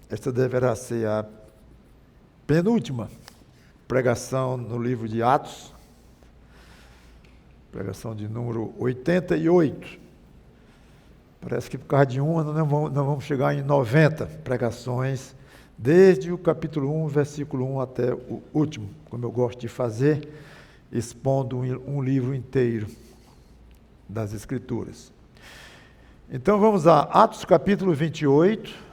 Esta deverá ser a penúltima pregação no livro de Atos, pregação de número 88. Parece que por causa de uma nós vamos chegar em 90 pregações, desde o capítulo 1, versículo 1 até o último, como eu gosto de fazer, expondo um livro inteiro das Escrituras. Então vamos a Atos capítulo 28.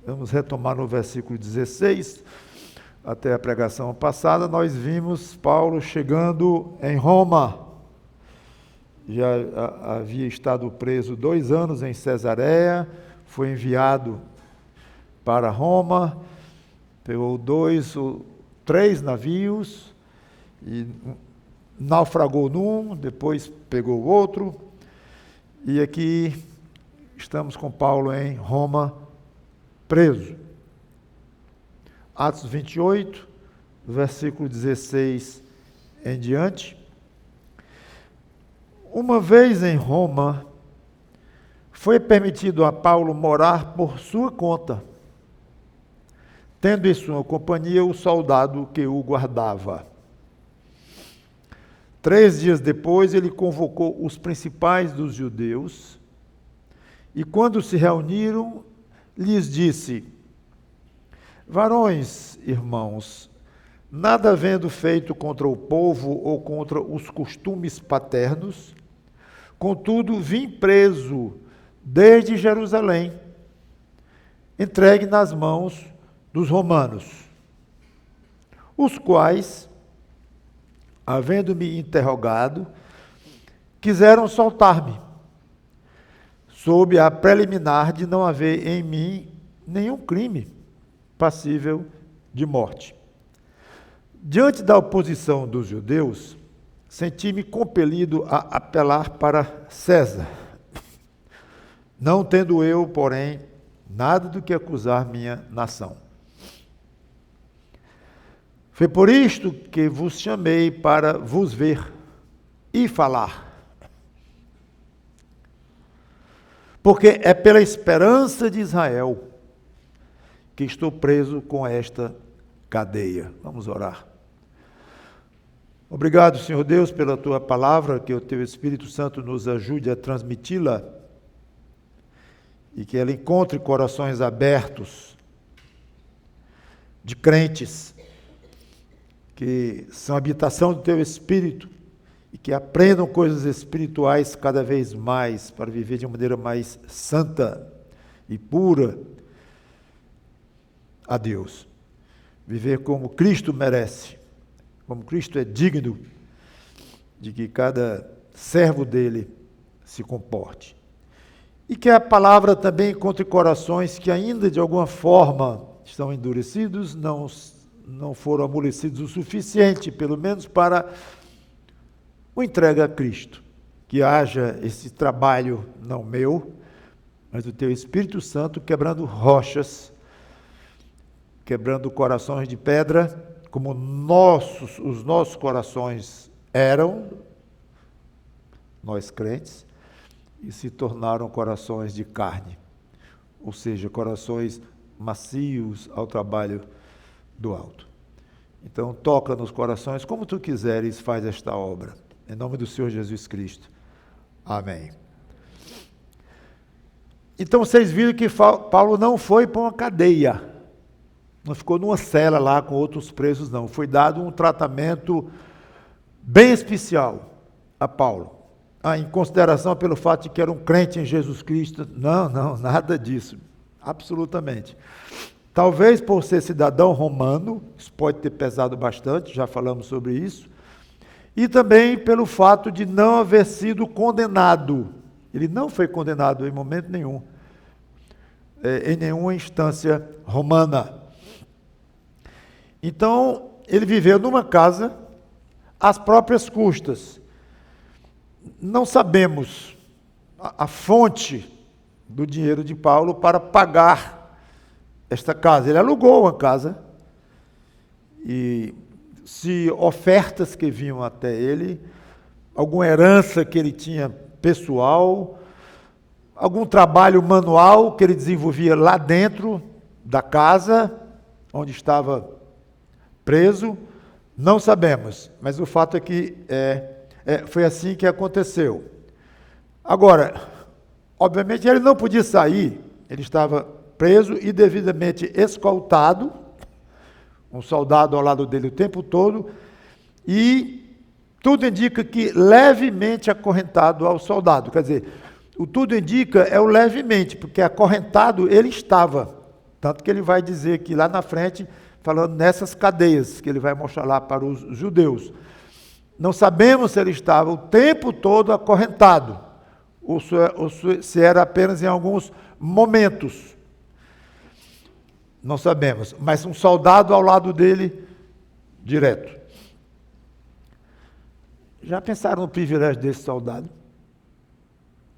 Vamos retomar no versículo 16, até a pregação passada, nós vimos Paulo chegando em Roma. Já havia estado preso 2 anos em Cesareia, foi enviado para Roma, pegou 2 ou 3 navios, e naufragou num, depois pegou outro, e aqui estamos com Paulo em Roma, preso. Atos 28, versículo 16 em diante. Uma vez em Roma, foi permitido a Paulo morar por sua conta, tendo em sua companhia o soldado que o guardava. 3 dias depois, ele convocou os principais dos judeus, e quando se reuniram, lhes disse: varões, irmãos, nada havendo feito contra o povo ou contra os costumes paternos, contudo vim preso desde Jerusalém, entregue nas mãos dos romanos, os quais, havendo-me interrogado, quiseram soltar-me, sob a preliminar de não haver em mim nenhum crime passível de morte. Diante da oposição dos judeus, senti-me compelido a apelar para César, não tendo eu, porém, nada do que acusar minha nação. Foi por isto que vos chamei para vos ver e falar. Porque é pela esperança de Israel que estou preso com esta cadeia. Vamos orar. Obrigado, Senhor Deus, pela Tua palavra, que o Teu Espírito Santo nos ajude a transmiti-la e que ela encontre corações abertos de crentes que são habitação do Teu Espírito e que aprendam coisas espirituais cada vez mais para viver de uma maneira mais santa e pura a Deus. Viver como Cristo merece, como Cristo é digno de que cada servo dele se comporte. E que a palavra também encontre corações que ainda de alguma forma estão endurecidos, não foram amolecidos o suficiente, pelo menos para o entrega a Cristo. Que haja esse trabalho, não meu, mas do Teu Espírito Santo, quebrando rochas, quebrando corações de pedra, como os nossos corações eram, nós crentes, e se tornaram corações de carne, ou seja, corações macios ao trabalho do alto. Então, toca nos corações, como Tu quiseres, faz esta obra. Em nome do Senhor Jesus Cristo. Amém. Então, vocês viram que Paulo não foi para uma cadeia. Não ficou numa cela lá com outros presos, não. Foi dado um tratamento bem especial a Paulo. Em consideração pelo fato de que era um crente em Jesus Cristo. Não, nada disso. Absolutamente. Talvez por ser cidadão romano, isso pode ter pesado bastante, já falamos sobre isso. E também pelo fato de não haver sido condenado. Ele não foi condenado em momento nenhum, em nenhuma instância romana. Então, ele viveu numa casa, às próprias custas. Não sabemos a fonte do dinheiro de Paulo para pagar esta casa. Ele alugou uma casa e se ofertas que vinham até ele, alguma herança que ele tinha pessoal, algum trabalho manual que ele desenvolvia lá dentro da casa, onde estava preso, não sabemos, mas o fato é que foi assim que aconteceu. Agora, obviamente ele não podia sair, ele estava preso e devidamente escoltado, um soldado ao lado dele o tempo todo, e tudo indica que levemente acorrentado ao soldado. Quer dizer, o tudo indica é o levemente, porque acorrentado ele estava. Tanto que ele vai dizer que lá na frente, falando nessas cadeias, que ele vai mostrar lá para os judeus. Não sabemos se ele estava o tempo todo acorrentado, ou se era apenas em alguns momentos. Não sabemos, mas um soldado ao lado dele, direto. Já pensaram no privilégio desse soldado?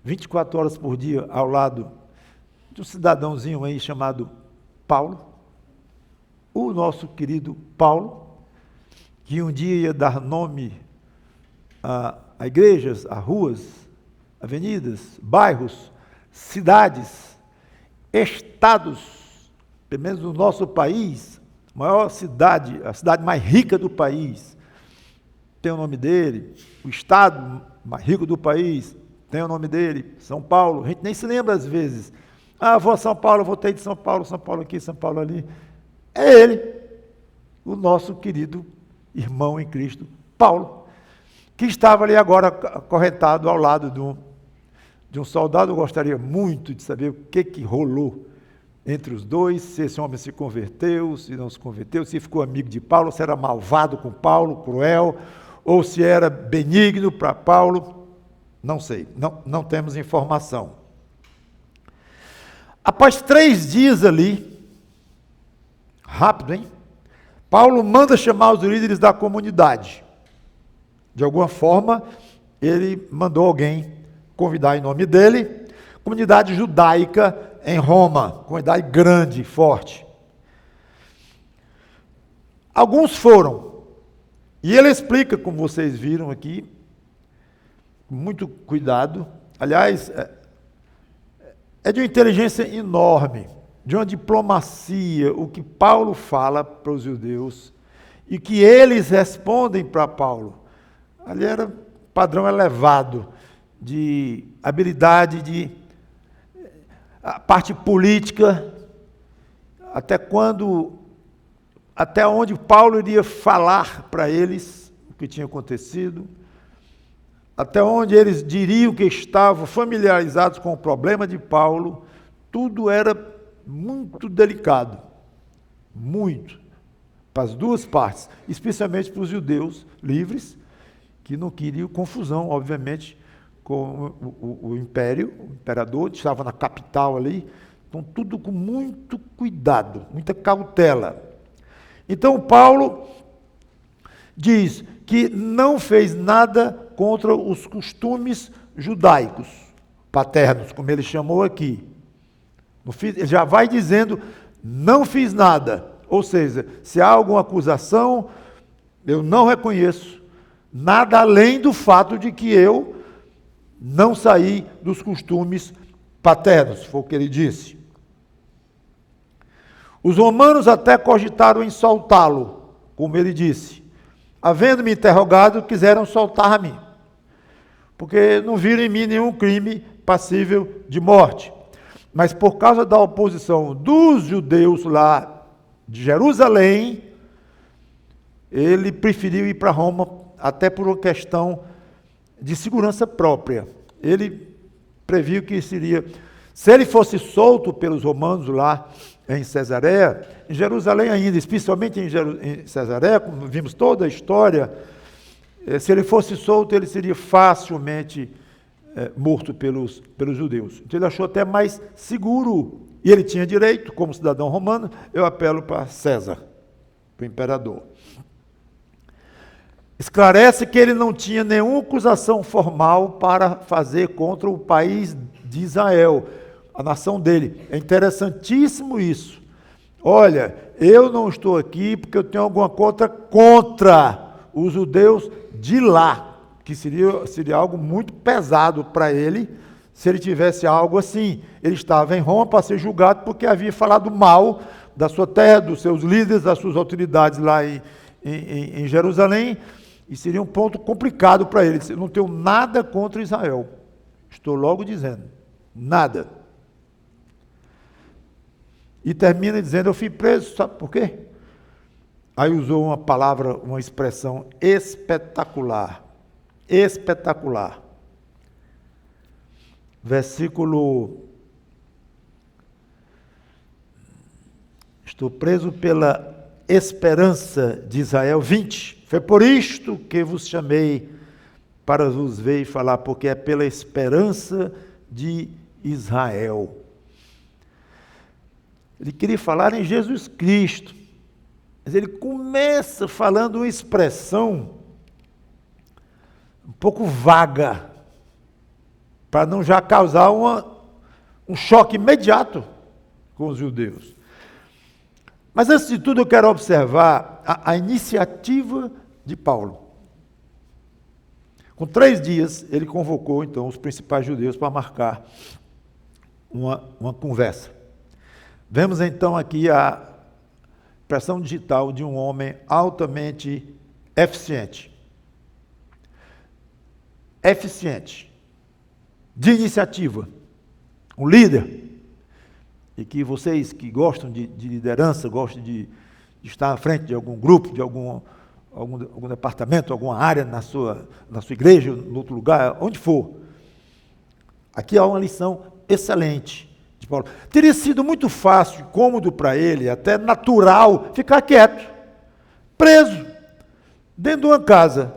24 horas por dia ao lado de um cidadãozinho aí chamado Paulo, o nosso querido Paulo, que um dia ia dar nome a igrejas, a ruas, avenidas, bairros, cidades, estados, pelo menos no nosso país, a maior cidade, a cidade mais rica do país, tem o nome dele, o estado mais rico do país, tem o nome dele, São Paulo, a gente nem se lembra às vezes. Vou a São Paulo, voltei de São Paulo aqui, São Paulo ali. É ele, o nosso querido irmão em Cristo, Paulo, que estava ali agora acorrentado ao lado de um soldado. Eu gostaria muito de saber o que rolou entre os dois, se esse homem se converteu, se não se converteu, se ficou amigo de Paulo, se era malvado com Paulo, cruel, ou se era benigno para Paulo, não sei, não temos informação. Após 3 dias ali, rápido, hein? Paulo manda chamar os líderes da comunidade. De alguma forma, ele mandou alguém convidar em nome dele, comunidade judaica em Roma, comunidade grande, forte. Alguns foram, e ele explica, como vocês viram aqui, com muito cuidado. Aliás, é de uma inteligência enorme, de uma diplomacia, o que Paulo fala para os judeus e que eles respondem para Paulo. Ali era padrão elevado de habilidade, de a parte política, até onde Paulo iria falar para eles o que tinha acontecido, até onde eles diriam que estavam familiarizados com o problema de Paulo. Tudo era muito delicado, muito, para as duas partes, especialmente para os judeus livres, que não queriam confusão, obviamente, com o império, o imperador estava na capital ali, então tudo com muito cuidado, muita cautela. Então Paulo diz que não fez nada contra os costumes judaicos, paternos, como ele chamou aqui. Ele já vai dizendo, não fiz nada. Ou seja, se há alguma acusação, eu não reconheço nada além do fato de que eu não saí dos costumes paternos, foi o que ele disse. Os romanos até cogitaram em soltá-lo, como ele disse. Havendo-me interrogado, quiseram soltar-me, porque não viram em mim nenhum crime passível de morte. Mas por causa da oposição dos judeus lá de Jerusalém, ele preferiu ir para Roma, até por uma questão de segurança própria. Ele previu que seria, se ele fosse solto pelos romanos lá em Cesareia, em Jerusalém ainda, especialmente em Cesareia, como vimos toda a história, se ele fosse solto, ele seria facilmente morto pelos judeus. Então ele achou até mais seguro, e ele tinha direito, como cidadão romano, eu apelo para César, para o imperador. Esclarece que ele não tinha nenhuma acusação formal para fazer contra o país de Israel, a nação dele. É interessantíssimo isso. olha, eu não estou aqui porque eu tenho alguma coisa contra os judeus de lá, que seria algo muito pesado para ele, se ele tivesse algo assim. Ele estava em Roma para ser julgado porque havia falado mal da sua terra, dos seus líderes, das suas autoridades lá em Jerusalém, e seria um ponto complicado para ele. Eu não tenho nada contra Israel. Estou logo dizendo, nada. E termina dizendo, eu fui preso, sabe por quê? Aí usou uma palavra, uma expressão espetacular. Espetacular. Versículo... Estou preso pela esperança de Israel 20. Foi por isto que vos chamei para vos ver e falar, porque é pela esperança de Israel. Ele queria falar em Jesus Cristo, mas ele começa falando uma expressão um pouco vaga, para não já causar um choque imediato com os judeus. Mas antes de tudo eu quero observar a iniciativa de Paulo. Com 3 dias ele convocou então os principais judeus para marcar uma conversa. Vemos então aqui a impressão digital de um homem altamente eficiente. Eficiente. De iniciativa. Um líder. E que vocês que gostam de liderança, gostam de estar à frente de algum grupo, de algum departamento, alguma área na sua igreja, em outro lugar, onde for. Aqui há uma lição excelente de Paulo. Teria sido muito fácil, cômodo para ele, até natural, ficar quieto, preso, dentro de uma casa,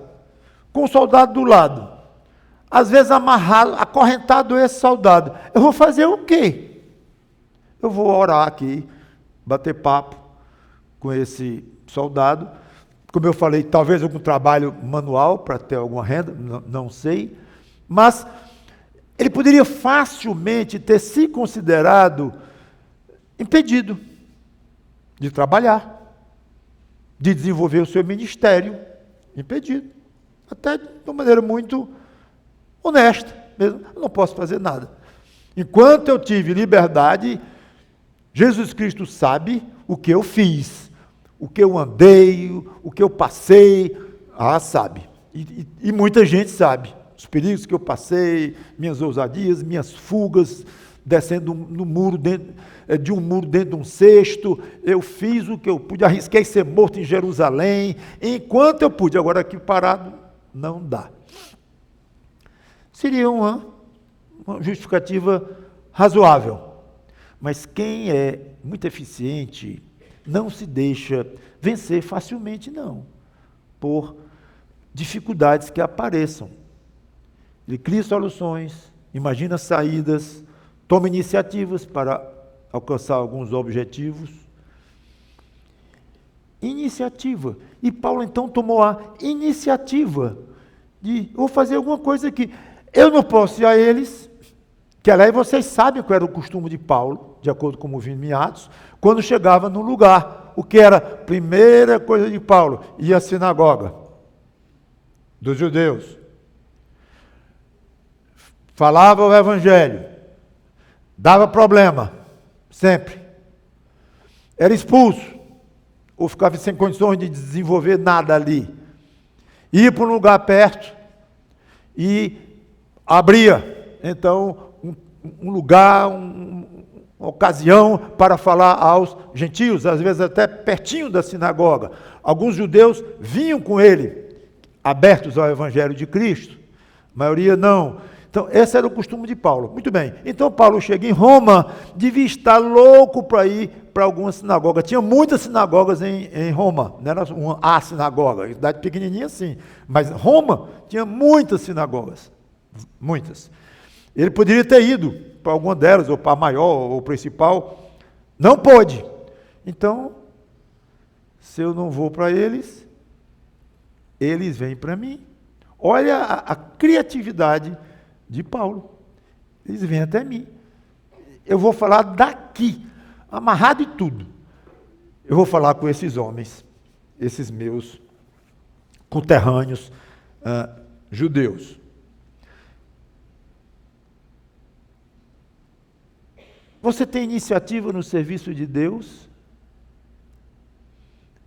com um soldado do lado, às vezes amarrado, acorrentado esse soldado. Eu vou fazer o quê? Eu vou orar aqui, bater papo com esse soldado. Como eu falei, talvez algum trabalho manual para ter alguma renda, não sei. Mas ele poderia facilmente ter se considerado impedido de trabalhar, de desenvolver o seu ministério. Impedido. Até de uma maneira muito honesta mesmo. Eu não posso fazer nada. Enquanto eu tive liberdade, Jesus Cristo sabe o que eu fiz, o que eu andei, o que eu passei, sabe. E muita gente sabe, os perigos que eu passei, minhas ousadias, minhas fugas, descendo no muro de um muro dentro de um cesto, eu fiz o que eu pude, arrisquei ser morto em Jerusalém, enquanto eu pude, agora aqui parado, não dá. Seria uma justificativa razoável. Mas quem é muito eficiente não se deixa vencer facilmente, não, por dificuldades que apareçam. Ele cria soluções, imagina saídas, toma iniciativas para alcançar alguns objetivos. Iniciativa. E Paulo então tomou a iniciativa de, vou fazer alguma coisa aqui. Eu não posso ir a eles, que aliás vocês sabem qual era o costume de Paulo, de acordo com o movimento em Atos, quando chegava num lugar, o que era a primeira coisa de Paulo? Ia à sinagoga dos judeus, falava o evangelho, dava problema, sempre, era expulso, ou ficava sem condições de desenvolver nada ali, ia para um lugar perto e abria, então, um lugar, uma ocasião para falar aos gentios, às vezes até pertinho da sinagoga. Alguns judeus vinham com ele, abertos ao evangelho de Cristo, a maioria não. Então, esse era o costume de Paulo. Muito bem, então Paulo chega em Roma, devia estar louco para ir para alguma sinagoga. Tinha muitas sinagogas em Roma, não era a sinagoga, cidade pequenininha sim, mas Roma tinha muitas sinagogas, muitas. Ele poderia ter ido para alguma delas, ou para a maior, ou principal, não pôde. Então, se eu não vou para eles, eles vêm para mim. Olha a criatividade de Paulo. Eles vêm até mim. Eu vou falar daqui, amarrado e tudo. eu vou falar com esses homens, esses meus conterrâneos judeus. Você tem iniciativa no serviço de Deus?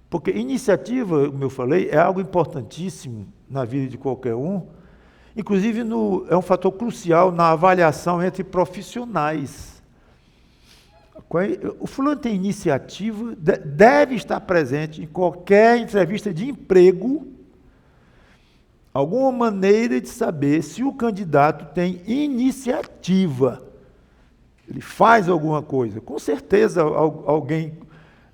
Porque iniciativa, como eu falei, é algo importantíssimo na vida de qualquer um. Inclusive, é um fator crucial na avaliação entre profissionais. O fulano tem iniciativa, deve estar presente em qualquer entrevista de emprego, alguma maneira de saber se o candidato tem iniciativa. Ele faz alguma coisa. Com certeza, alguém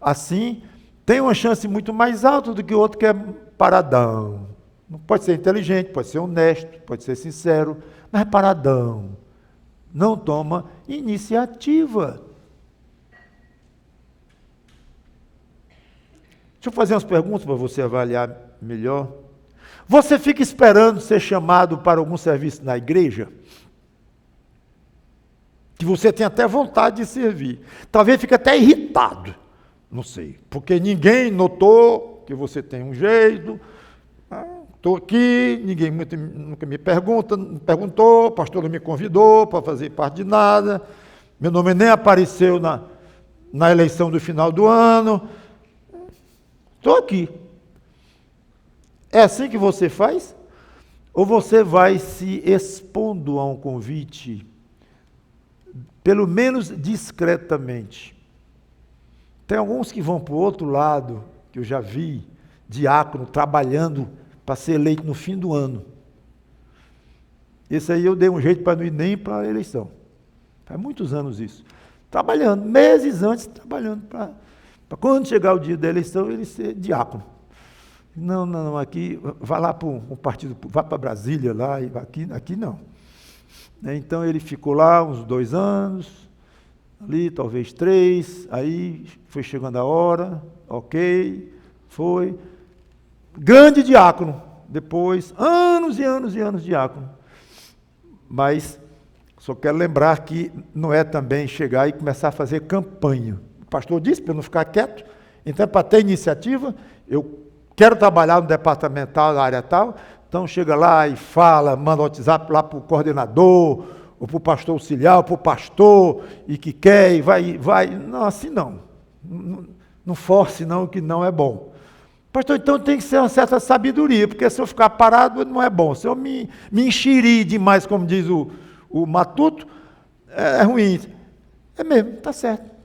assim tem uma chance muito mais alta do que o outro que é paradão. Não pode ser inteligente, pode ser honesto, pode ser sincero, mas é paradão. Não toma iniciativa. Deixa eu fazer umas perguntas para você avaliar melhor. Você fica esperando ser chamado para algum serviço na igreja? Que você tem até vontade de servir. Talvez fique até irritado. Não sei. Porque ninguém notou que você tem um jeito. Estou aqui, ninguém nunca me perguntou, o pastor não me convidou para fazer parte de nada. Meu nome nem apareceu na eleição do final do ano. Estou aqui. É assim que você faz? Ou você vai se expondo a um convite, pelo menos discretamente? Tem alguns que vão para o outro lado, que eu já vi, diácono, trabalhando para ser eleito no fim do ano. Esse aí eu dei um jeito para não ir nem para a eleição. Faz muitos anos isso. Trabalhando, meses antes, trabalhando para quando chegar o dia da eleição, ele ser diácono. Não, aqui, vai lá para um partido, vai para Brasília lá, e aqui não. Então ele ficou lá uns 2 anos, ali talvez 3, aí foi chegando a hora, ok, foi. Grande diácono, depois, anos e anos e anos diácono. Mas só quero lembrar que não é também chegar e começar a fazer campanha. O pastor disse para eu não ficar quieto, então para ter iniciativa, eu quero trabalhar no departamento tal, na área tal, então chega lá e fala, manda o WhatsApp lá para o coordenador, ou para o pastor auxiliar, ou para o pastor, e que quer, e vai. Não, assim não. Não force não, que não é bom. Pastor, então tem que ser uma certa sabedoria, porque se eu ficar parado não é bom. Se eu me enxerir demais, como diz o Matuto, é ruim. É mesmo, está certo.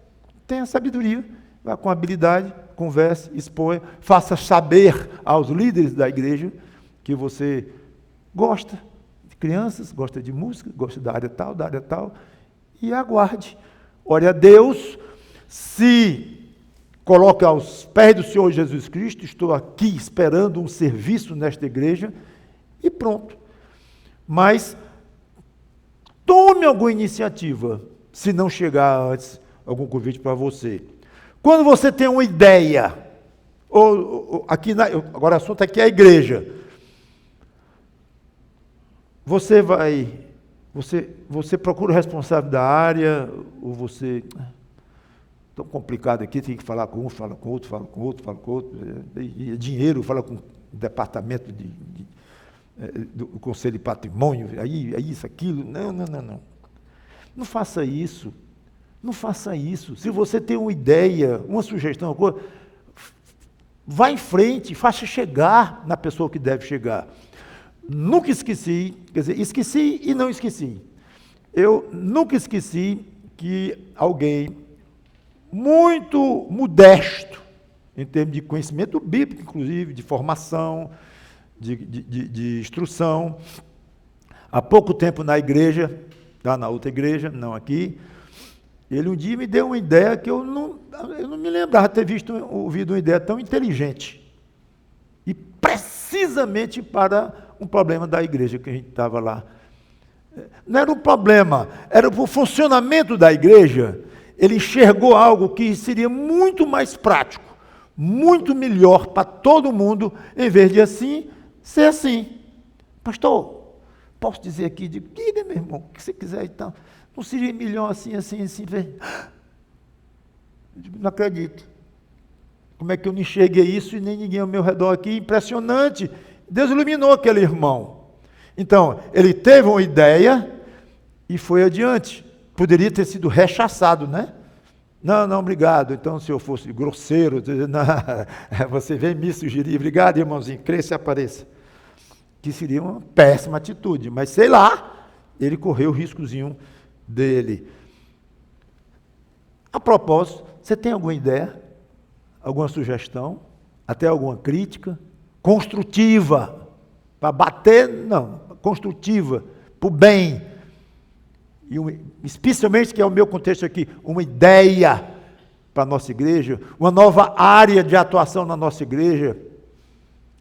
Tenha sabedoria, vá com habilidade, converse, exponha, faça saber aos líderes da igreja que você gosta de crianças, gosta de música, gosta da área tal, e aguarde. Ore a Deus, se coloque aos pés do Senhor Jesus Cristo, estou aqui esperando um serviço nesta igreja, e pronto. Mas tome alguma iniciativa, se não chegar antes algum convite para você. Quando você tem uma ideia, agora o assunto aqui é a igreja, você procura o responsável da área, ou você, tão complicado aqui, tem que falar com um, fala com outro, e dinheiro, fala com o departamento do Conselho de Patrimônio, aí isso, aquilo, não. Não faça isso. Não faça isso. Se você tem uma ideia, uma sugestão, uma coisa, vá em frente, faça chegar na pessoa que deve chegar. Nunca esqueci, quer dizer, esqueci e não esqueci. Eu nunca esqueci que alguém muito modesto, em termos de conhecimento bíblico, inclusive, de formação, de instrução, há pouco tempo na igreja, lá na outra igreja, não aqui, ele um dia me deu uma ideia que eu não me lembrava de ter ouvido uma ideia tão inteligente. E precisamente para um problema da igreja que a gente estava lá. Não era um problema, era o funcionamento da igreja. Ele enxergou algo que seria muito mais prático, muito melhor para todo mundo, em vez de assim, ser assim. Pastor, posso dizer aqui, diga meu irmão, o que você quiser então. Não seria melhor assim. Não acredito. Como é que eu não enxerguei isso e nem ninguém ao meu redor aqui? Impressionante. Deus iluminou aquele irmão. Então, ele teve uma ideia e foi adiante. Poderia ter sido rechaçado, né? Não, não, obrigado. Então, se eu fosse grosseiro, não, você vem me sugerir, obrigado, irmãozinho, cresça e apareça. Que seria uma péssima atitude, mas sei lá, ele correu o riscozinho dele. A propósito, você tem alguma ideia? Alguma sugestão? Até alguma crítica? Construtiva. Para bater, não. Construtiva. Para o bem. E especialmente, que é o meu contexto aqui, uma ideia para a nossa igreja, uma nova área de atuação na nossa igreja.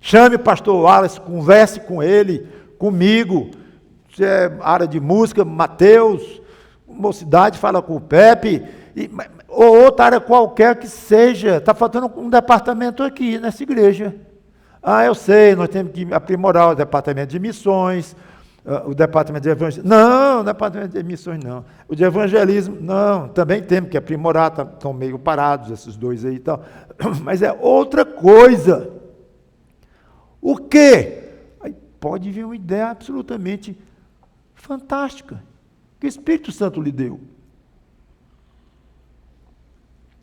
Chame o pastor Wallace, converse com ele, comigo. Se é área de música, Mateus, mocidade, fala com o Pepe, ou outra área qualquer que seja. Está faltando um departamento aqui nessa igreja. Ah, eu sei, nós temos que aprimorar o departamento de missões, o departamento de evangelismo. Não, o departamento de missões não. O de evangelismo, não, também temos que aprimorar, estão meio parados esses dois aí e tal. Mas é outra coisa. O quê? Aí pode vir uma ideia absolutamente fantástica, que o Espírito Santo lhe deu.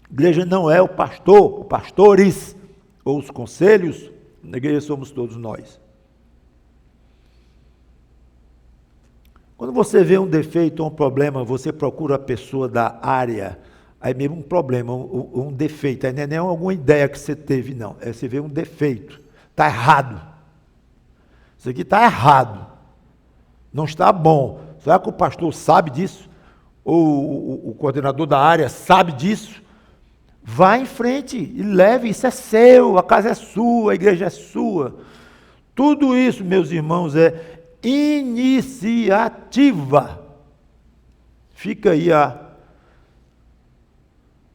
A igreja não é o pastor, os pastores, ou os conselhos, na igreja somos todos nós. Quando você vê um defeito ou um problema, você procura a pessoa da área, aí mesmo um problema, um defeito, aí não é nem alguma ideia que você teve, não, é você vê um defeito, está errado. Isso aqui está errado, não está bom. Será que o pastor sabe disso? Ou o coordenador da área sabe disso? Vá em frente e leve, isso é seu, a casa é sua, a igreja é sua. Tudo isso, meus irmãos, é iniciativa. Fica aí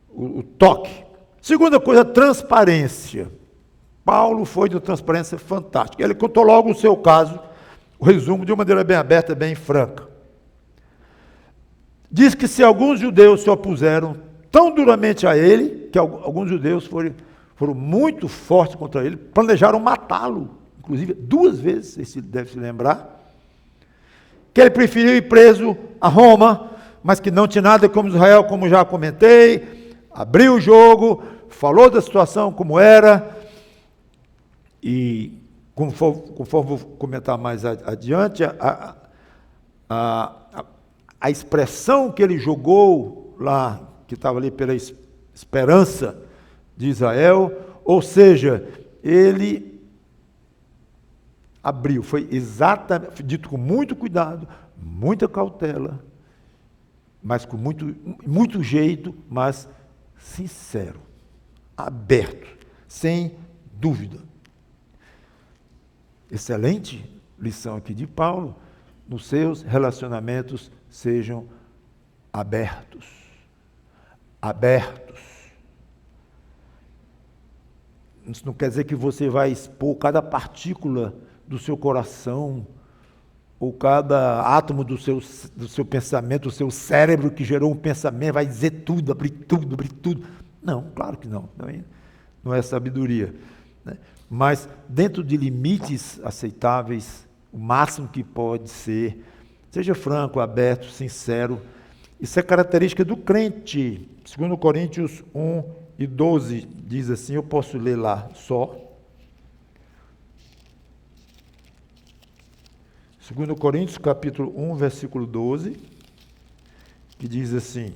o toque. Segunda coisa, transparência. Paulo foi de uma transparência fantástica. Ele contou logo o seu caso, o resumo de uma maneira bem aberta, bem franca. Diz que se alguns judeus se opuseram tão duramente a ele, que alguns judeus foram muito fortes contra ele, planejaram matá-lo, inclusive 2 vezes, você deve se lembrar, que ele preferiu ir preso a Roma, mas que não tinha nada como Israel, como já comentei, abriu o jogo, falou da situação como era, e conforme vou comentar mais adiante, a expressão que ele jogou lá, que estava ali pela esperança de Israel, ou seja, ele abriu, foi exatamente, dito com muito cuidado, muita cautela, mas com muito jeito, mas sincero, aberto, sem dúvida. Excelente lição aqui de Paulo, nos seus relacionamentos sejam abertos. Abertos. Isso não quer dizer que você vai expor cada partícula do seu coração, ou cada átomo do seu pensamento, do seu cérebro que gerou um pensamento, vai dizer tudo, abrir tudo. Não, claro que não. Não é sabedoria. Né? Mas dentro de limites aceitáveis, o máximo que pode ser, seja franco, aberto, sincero. Isso é característica do crente. 2 Coríntios 1:12 diz assim, eu posso ler lá só. 2 Coríntios capítulo 1, versículo 12, que diz assim,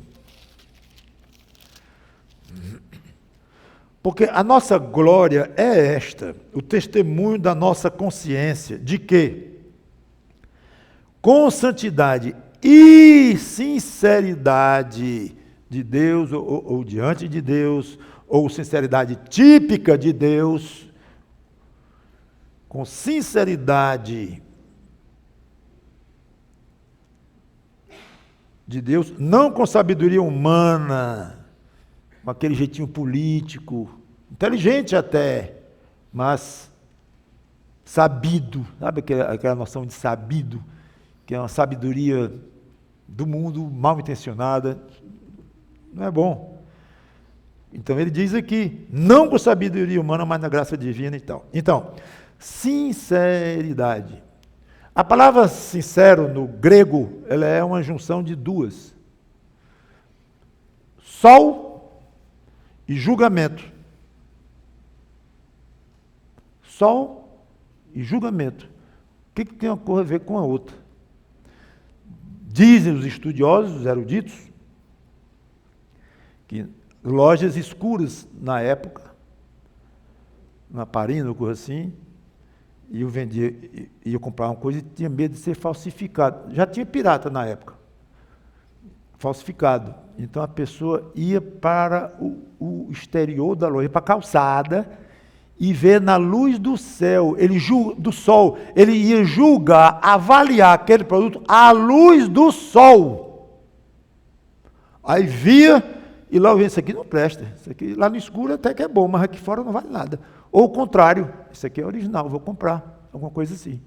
porque a nossa glória é esta, o testemunho da nossa consciência, de que, com santidade e sinceridade de Deus, ou diante de Deus, ou sinceridade típica de Deus, com sinceridade de Deus, não com sabedoria humana, com aquele jeitinho político, inteligente até, mas sabido, sabe aquela noção de sabido, que é uma sabedoria do mundo, mal intencionada, não é bom. Então ele diz aqui, não com sabedoria humana, mas na graça divina e tal. Então, sinceridade. A palavra sincero no grego, ela é uma junção de duas. Sol e julgamento. Sol e julgamento. O que tem uma coisa a ver com a outra? Dizem os estudiosos, os eruditos, que lojas escuras na época, na Parina, ou coisa assim, e eu vendia, ia comprar uma coisa e tinha medo de ser falsificado. Já tinha pirata na época, falsificado. Então a pessoa ia para o exterior da loja, para a calçada, e ver na luz do céu, do sol, ele ia julgar, avaliar aquele produto à luz do sol. Aí via, e lá eu vi, isso aqui não presta, isso aqui lá no escuro até que é bom, mas aqui fora não vale nada. Ou o contrário, isso aqui é original, vou comprar, alguma coisa assim.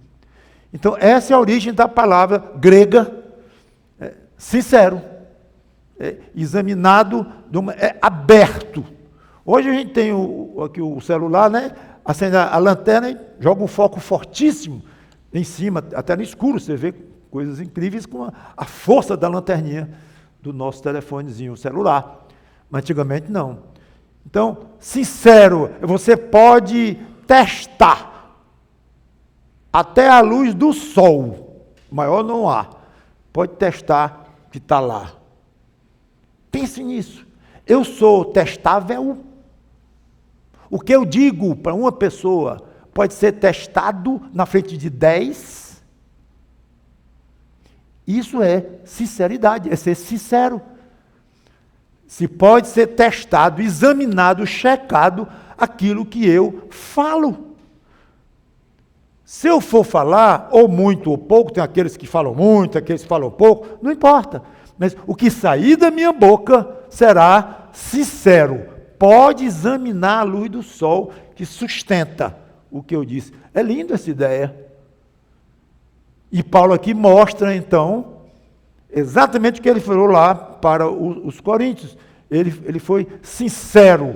Então, essa é a origem da palavra grega, sincero, examinado, aberto. Hoje a gente tem aqui o celular, né? Acende a lanterna e joga um foco fortíssimo em cima, até no escuro, você vê coisas incríveis com a força da lanterninha do nosso telefonezinho celular. Mas antigamente não. Então, sincero, você pode testar até a luz do sol, maior não há, pode testar que está lá. Pense nisso. Eu sou testável. O que eu digo para uma pessoa pode ser testado na frente de 10. Isso é sinceridade, é ser sincero. Se pode ser testado, examinado, checado aquilo que eu falo. Se eu for falar, ou muito ou pouco, tem aqueles que falam muito, aqueles que falam pouco, não importa. Mas o que sair da minha boca será sincero. Pode examinar a luz do sol que sustenta o que eu disse. É linda essa ideia. E Paulo aqui mostra, então, exatamente o que ele falou lá para os coríntios. Ele foi sincero.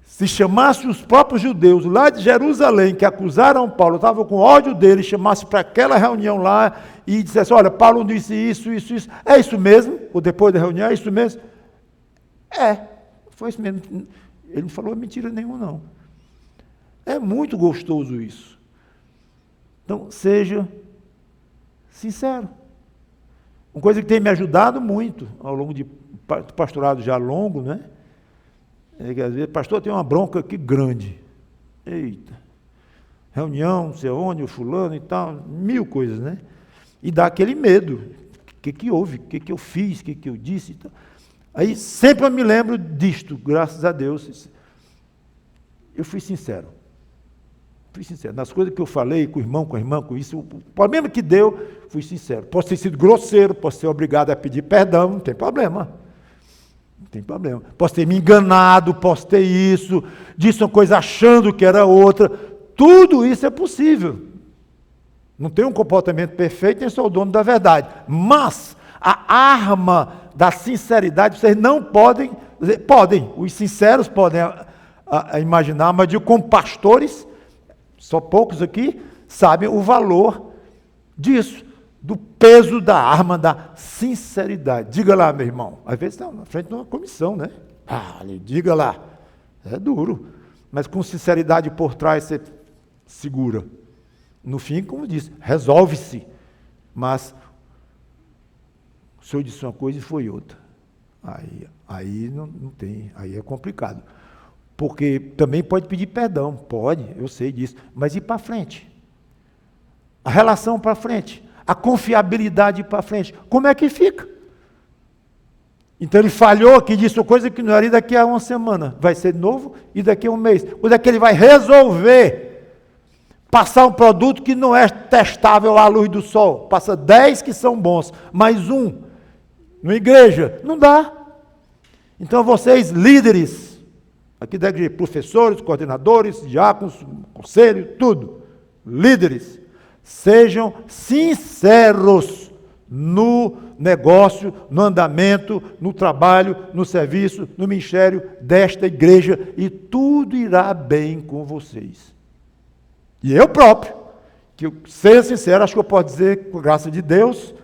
Se chamasse os próprios judeus lá de Jerusalém, que acusaram Paulo, estavam com ódio dele, chamasse para aquela reunião lá e dissesse, olha, Paulo disse isso, isso, isso. É isso mesmo? Ou depois da reunião, é isso mesmo? Foi isso mesmo. Ele não falou mentira nenhuma, não. É muito gostoso isso. Então, seja sincero. Uma coisa que tem me ajudado muito, ao longo do pastorado já longo, né? É que às vezes, pastor, tem uma bronca aqui grande. Eita. Reunião, não sei onde, o fulano e tal, 1000 coisas, né? E dá aquele medo. O que houve? O que eu fiz? O que eu disse? E tal. Aí sempre eu me lembro disto, graças a Deus. Eu fui sincero. Nas coisas que eu falei com o irmão, com a irmã, com isso, o problema que deu, fui sincero. Posso ter sido grosseiro, posso ser obrigado a pedir perdão, não tem problema. Não tem problema. Posso ter me enganado, posso ter isso, disse uma coisa achando que era outra. Tudo isso é possível. Não tem um comportamento perfeito, nem sou o dono da verdade. Mas a arma da sinceridade, vocês não podem, os sinceros podem imaginar, mas digo, como pastores, só poucos aqui sabem o valor disso, do peso da arma da sinceridade. Diga lá, meu irmão. Às vezes está na frente de uma comissão, né? Diga lá. É duro. Mas com sinceridade por trás você segura. No fim, como disse, resolve-se. Mas o senhor disse uma coisa e foi outra. Aí não tem, aí é complicado. Porque também pode pedir perdão, pode, eu sei disso, mas ir para frente. A relação para frente, a confiabilidade para frente, como é que fica? Então ele falhou aqui, disse uma coisa que não era, e daqui a uma semana vai ser novo, e daqui a um mês. Quando é que ele vai resolver passar um produto que não é testável à luz do sol? Passa 10 que são bons, mais um. Na igreja, não dá. Então vocês, líderes, aqui da igreja, professores, coordenadores, diáconos, conselho, tudo, líderes, sejam sinceros no negócio, no andamento, no trabalho, no serviço, no ministério desta igreja, e tudo irá bem com vocês. E eu próprio, que seja sincero, acho que eu posso dizer, com a graça de Deus,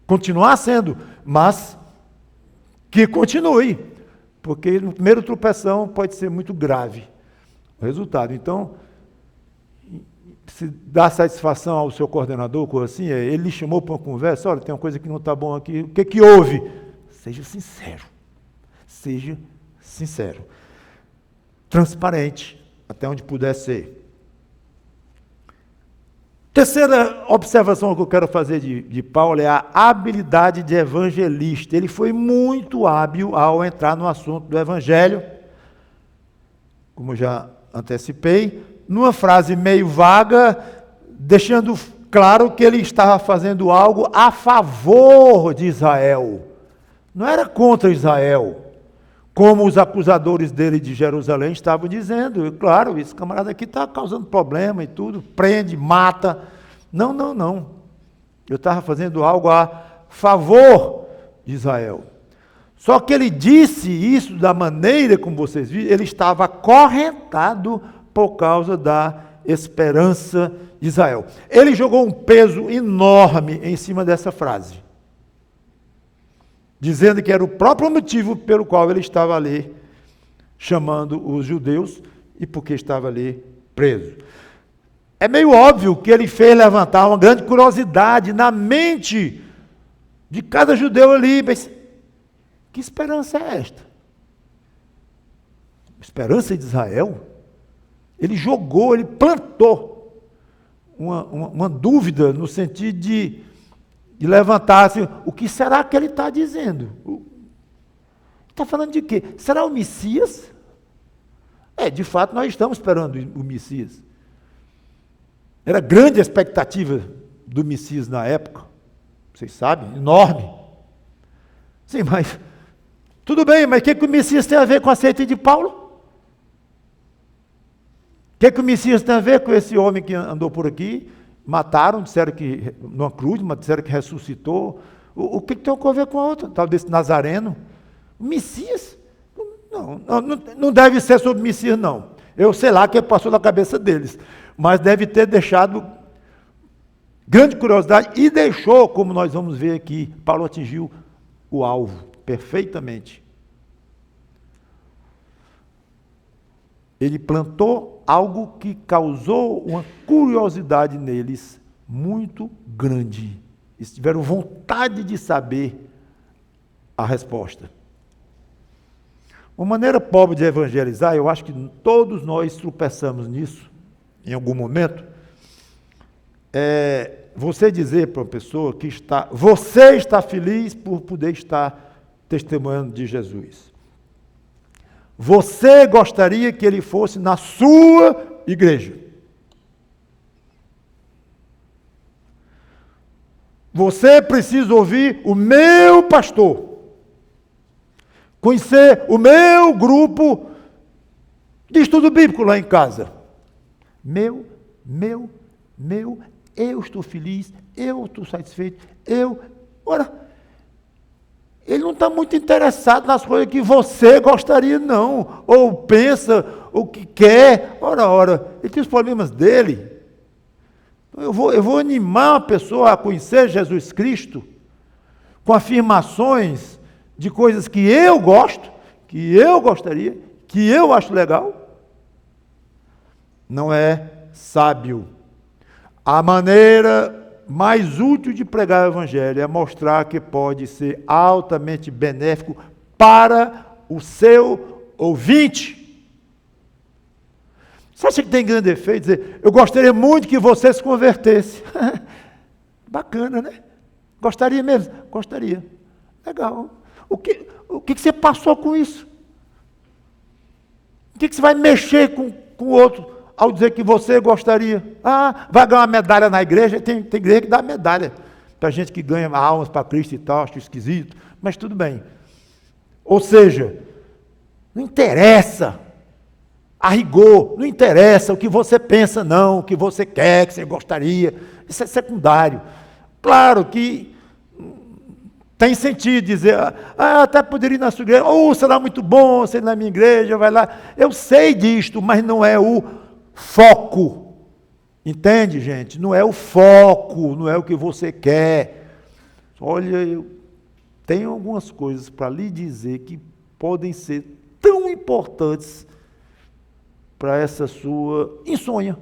continuar sendo, mas que continue, porque no primeiro tropeção pode ser muito grave o resultado. Então, se dá satisfação ao seu coordenador, coisa assim, ele lhe chamou para uma conversa, olha, tem uma coisa que não está bom aqui, o que que houve? Seja sincero, transparente, até onde puder ser. Terceira observação que eu quero fazer de Paulo é a habilidade de evangelista. Ele foi muito hábil ao entrar no assunto do evangelho, como já antecipei, numa frase meio vaga, deixando claro que ele estava fazendo algo a favor de Israel. Não era contra Israel, como os acusadores dele de Jerusalém estavam dizendo. Claro, esse camarada aqui está causando problema e tudo, prende, mata. Não. Eu estava fazendo algo a favor de Israel. Só que ele disse isso da maneira como vocês viram, ele estava acorrentado por causa da esperança de Israel. Ele jogou um peso enorme em cima dessa frase, dizendo que era o próprio motivo pelo qual ele estava ali chamando os judeus e porque estava ali preso. É meio óbvio que ele fez levantar uma grande curiosidade na mente de cada judeu ali. Mas que esperança é esta? Esperança de Israel? Ele jogou, ele plantou uma dúvida no sentido de levantar assim, o que será que ele está dizendo? Está falando de quê? Será o Messias? De fato, nós estamos esperando o Messias. Era grande a expectativa do Messias na época, vocês sabem, enorme. Sim, mas tudo bem, mas o que o Messias tem a ver com a seita de Paulo? O que o Messias tem a ver com esse homem que andou por aqui? Mataram, disseram que numa cruz, mas disseram que ressuscitou. O que tem a ver com a outra? Tal desse Nazareno? O Messias? Não deve ser sobre o Messias, não. Eu sei lá o que passou na cabeça deles, mas deve ter deixado grande curiosidade e deixou, como nós vamos ver aqui, Paulo atingiu o alvo perfeitamente. Ele plantou algo que causou uma curiosidade neles muito grande. Eles tiveram vontade de saber a resposta. Uma maneira pobre de evangelizar, eu acho que todos nós tropeçamos nisso, em algum momento, é você dizer para uma pessoa que você está feliz por poder estar testemunhando de Jesus. Você gostaria que ele fosse na sua igreja. Você precisa ouvir o meu pastor. Conhecer o meu grupo de estudo bíblico lá em casa. Eu estou feliz, eu estou satisfeito, Ora, ele não está muito interessado nas coisas que você gostaria, não. Ou pensa, ou que quer. Ora, ele tem os problemas dele. Eu vou animar a pessoa a conhecer Jesus Cristo com afirmações de coisas que eu gosto, que eu gostaria, que eu acho legal. Não é sábio. A maneira mais útil de pregar o evangelho é mostrar que pode ser altamente benéfico para o seu ouvinte. Você acha que tem grande efeito dizer, eu gostaria muito que você se convertesse? Bacana, né? Gostaria mesmo? Gostaria. Legal. O que você passou com isso? O que você vai mexer com o outro ao dizer que você gostaria? Vai ganhar uma medalha na igreja? Tem igreja que dá medalha para gente que ganha almas para Cristo e tal, acho esquisito, mas tudo bem. Ou seja, não interessa, a rigor, não interessa o que você pensa, não, o que você quer, que você gostaria, isso é secundário. Claro que Tem sentido dizer, até poderia ir na sua igreja, será muito bom você ir na minha igreja, vai lá. Eu sei disto, mas não é o foco. Entende, gente? Não é o foco, não é o que você quer. Olha, eu tenho algumas coisas para lhe dizer que podem ser tão importantes para essa sua insônia.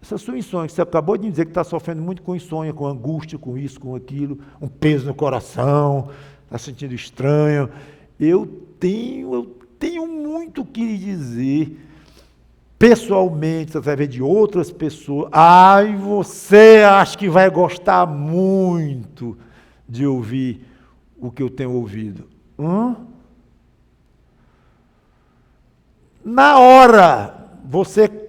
Essa sua insônia, que você acabou de dizer que está sofrendo muito com insônia, com angústia, com isso, com aquilo, um peso no coração, está sentindo estranho. Eu tenho muito o que lhe dizer, pessoalmente, através de outras pessoas. Você acha que vai gostar muito de ouvir o que eu tenho ouvido? Na hora, você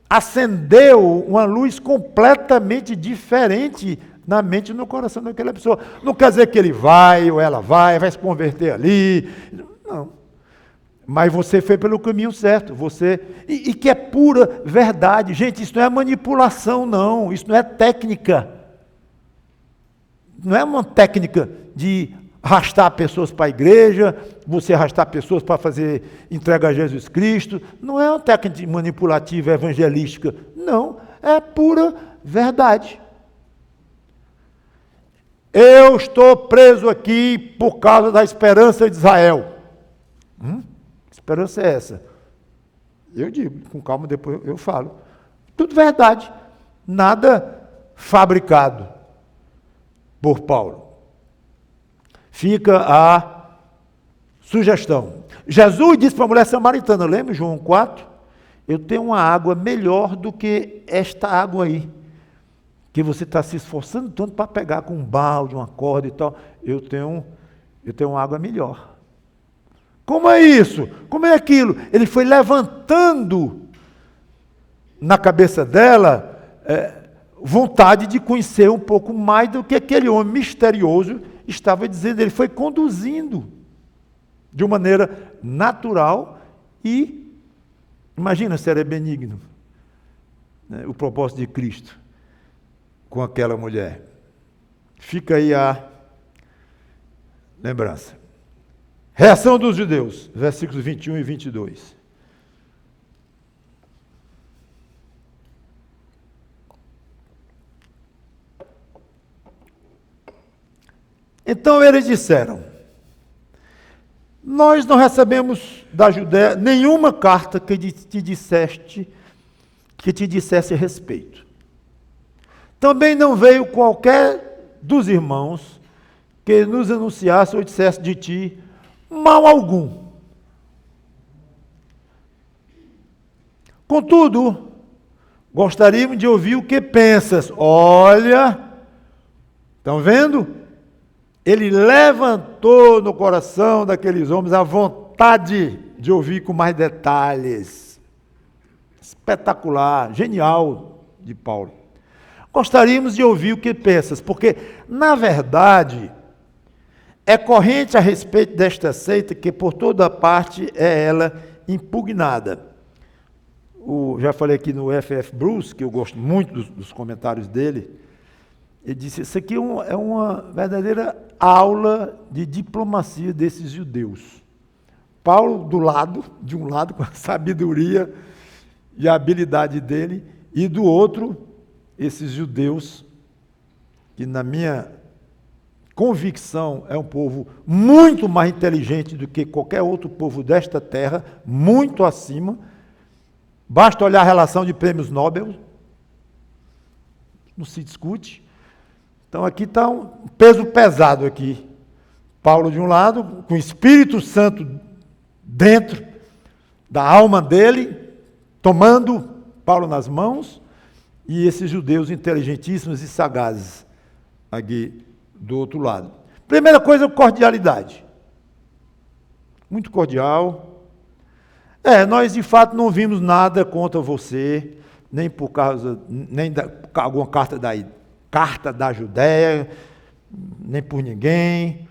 acendeu uma luz completamente diferente na mente e no coração daquela pessoa. Não quer dizer que ele vai ou ela vai se converter ali. Não. Mas você foi pelo caminho certo. E que é pura verdade. Gente, isso não é manipulação, não. Isso não é técnica. Não é uma técnica de arrastar pessoas para a igreja, você arrastar pessoas para fazer entrega a Jesus Cristo. Não é uma técnica manipulativa evangelística. Não, é pura verdade. Eu estou preso aqui por causa da esperança de Israel. Esperança é essa? Eu digo, com calma, depois eu falo. Tudo verdade. Nada fabricado por Paulo. Fica a sugestão. Jesus disse para a mulher samaritana, lembra João 4? Eu tenho uma água melhor do que esta água aí, que você está se esforçando tanto para pegar com um balde, uma corda e tal. Eu tenho uma água melhor. Como é isso? Como é aquilo? Ele foi levantando na cabeça dela vontade de conhecer um pouco mais do que aquele homem misterioso estava dizendo. Ele foi conduzindo de uma maneira natural e, imagina se era benigno, né, o propósito de Cristo com aquela mulher. Fica aí a lembrança. Reação dos judeus, versículos 21 e 22. Então eles disseram, nós não recebemos da Judéia nenhuma carta que te dissesse respeito. Também não veio qualquer dos irmãos que nos anunciasse ou dissesse de ti mal algum. Contudo, gostaríamos de ouvir o que pensas. Olha, estão vendo? Ele levantou no coração daqueles homens a vontade de ouvir com mais detalhes. Espetacular, genial de Paulo. Gostaríamos de ouvir o que pensas, porque, na verdade, é corrente a respeito desta seita que por toda parte é ela impugnada. Já falei aqui no F.F. Bruce, que eu gosto muito dos comentários dele. Ele disse, isso aqui é uma verdadeira aula de diplomacia desses judeus. Paulo de um lado, com a sabedoria e a habilidade dele, e do outro, esses judeus, que na minha convicção é um povo muito mais inteligente do que qualquer outro povo desta terra, muito acima. Basta olhar a relação de prêmios Nobel, não se discute. Então aqui está um peso pesado aqui. Paulo de um lado, com o Espírito Santo dentro da alma dele, tomando Paulo nas mãos, e esses judeus inteligentíssimos e sagazes aqui do outro lado. Primeira coisa, cordialidade. Muito cordial. Nós de fato não vimos nada contra você, nem por causa, alguma carta da Judéia, nem por ninguém.